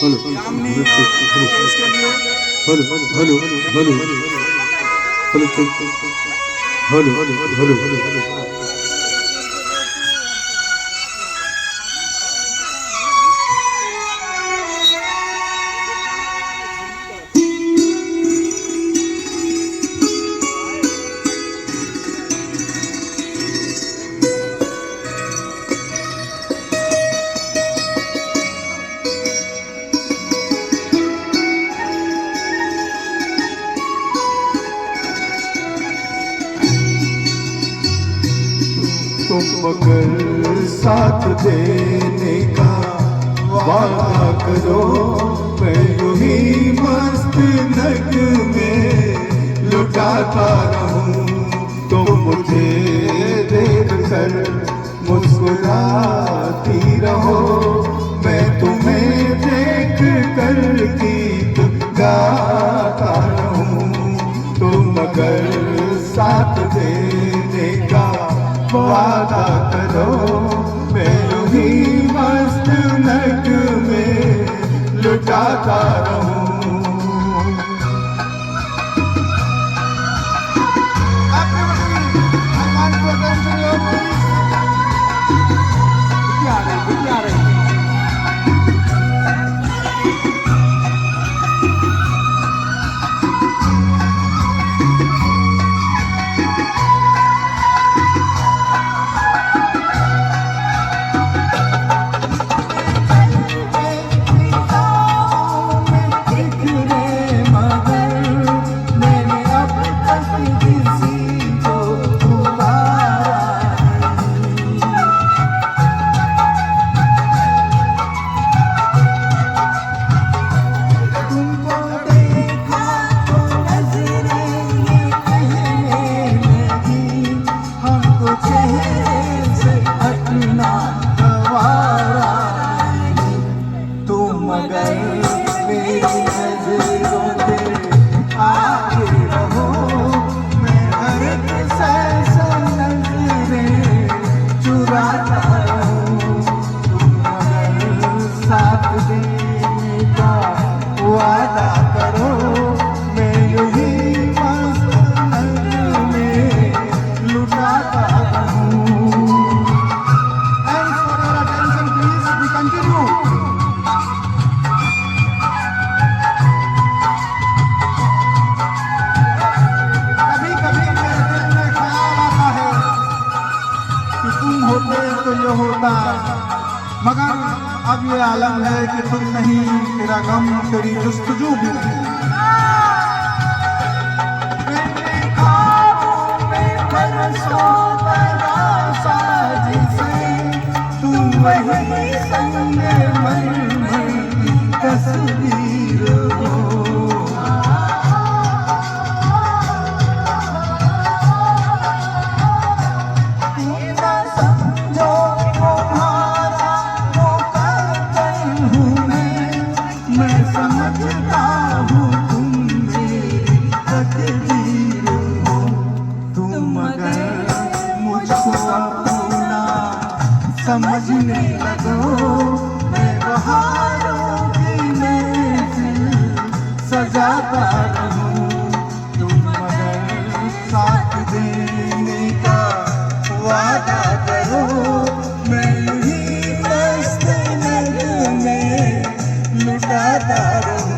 Hello Yamini इसके लिए hello hello hello hello hello hello तुम मगर साथ देने का वादा करो, मैं यूं ही मस्त नग में लुटाता रहूं। तुम मुझे देख कर मुस्कुराती रहो, मैं तुम्हें देख कर गीत गाता रहूं। तुम मगर साथ देने का वादा करो, मैं यूं ही मस्त नग में लुटाता रहूं। मगर अब ये आलम है कि तुम नहीं, तेरा गम तेरी जुस्तजू भी नहीं। तुम वही संगे मन तस्वीर हो। समझने लगो, मैं बहारों की महफिल सजाता रहूं। तुम मगर साथ देने का वादा करो, मैं यूं ही मस्त नग में लुटाता रहूं।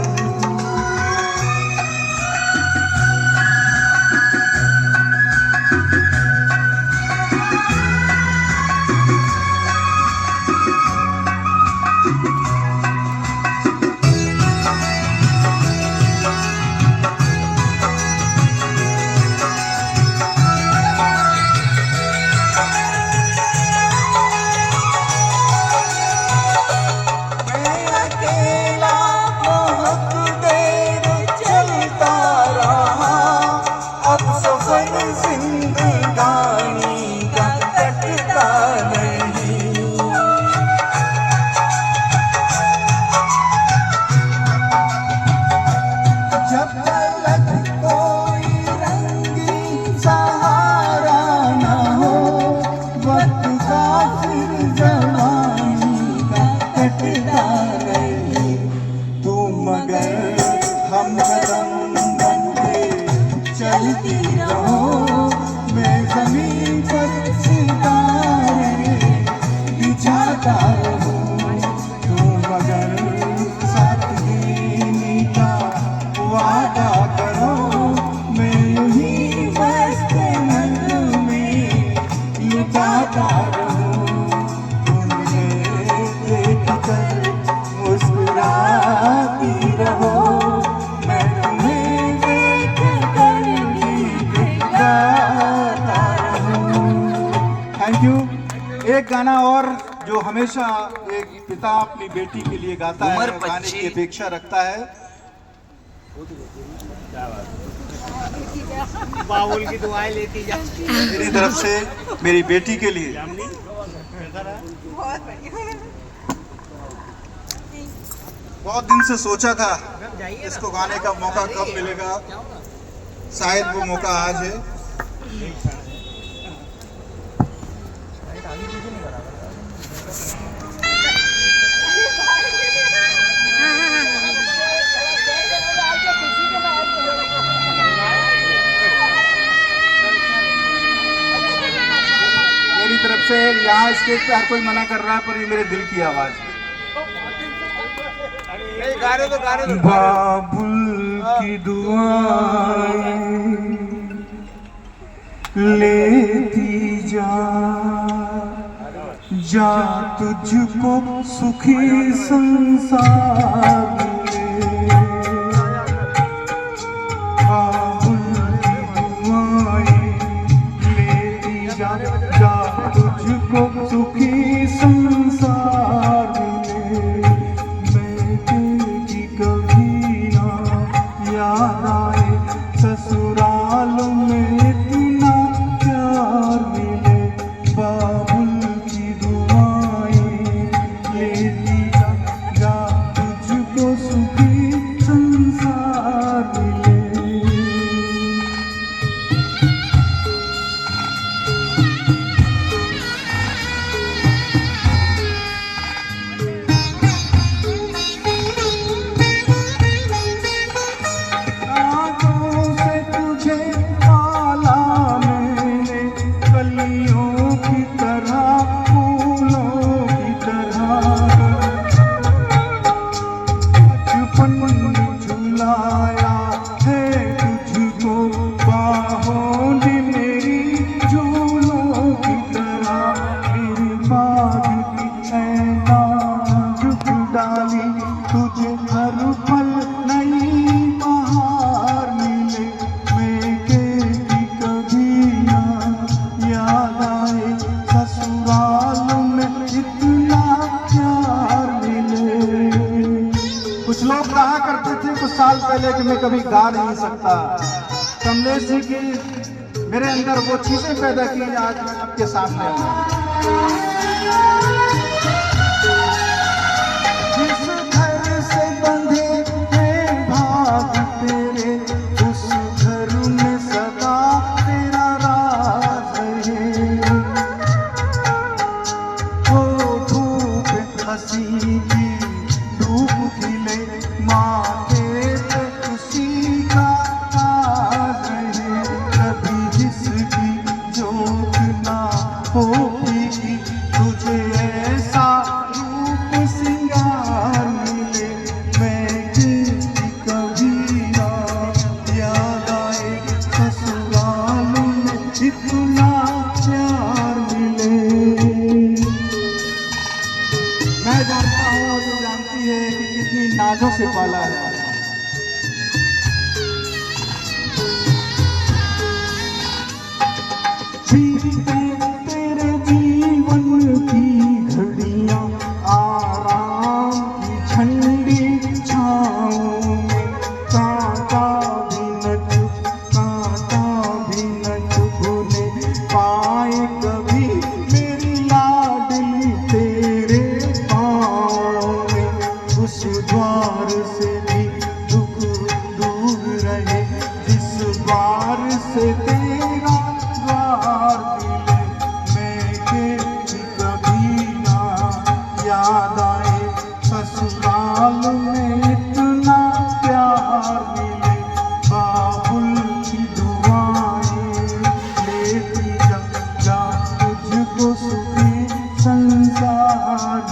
कर मुस्कुराती रहो, मैं तुम्हें देख कर गीत गाता रहूं। Thank you. एक गाना और जो हमेशा एक पिता अपनी बेटी के लिए गाता है, गाने की अपेक्षा रखता है। बाबुल की दुआएं लेती जा। मेरी तरफ से मेरी बेटी के लिए बहुत दिन से सोचा था इसको गाने का मौका कब मिलेगा, शायद वो मौका आज है। मेरी तरफ से यहाँ स्टेज पे हर कोई मना कर रहा है, पर ये मेरे दिल की आवाज है। बाबुल की दुआएं लेती जा तुझको सुखी संसार मिले। बाबुल की दुआएं लेती जा तुझको सुखी संसार मिले। मैं तेरी कभी ना याद आए, ससुराल में इतना प्यार मिले। बाबुल की दुआएं लेती जा तुझको सुखी संसार मिले। तुझे हर पल नई बहार मिले। मेरे की कभी ना याद आए, ससुराल में इतना प्यार मिले। कुछ लोग कहा करते थे कुछ साल पहले कि मैं कभी गा नहीं सकता। कमलेश जी की मेरे अंदर वो चीजें पैदा की आज मैं आपके सामने हूँ। तुझे ऐसा रूप सिंगार मिले। मैं कभी ना याद आए, ससुराल में इतना प्यार मिले। मैं जानता हूँ और जो जानती है कि कितनी नाजों से पाला है। तेरे जीवन की घड़ियां आराम की ठंडी छाँव में, कांटा भी न चुभने पाए कभी मेरी लाडली तेरे पाँव में। उस द्वार से भी दुख दूर रहे, जिस बार से तेरा द्वार याद आए, ससुराल में इतना प्यार मिले। बाबुल की दुआएं लेती जा तुझको सुखी संसार।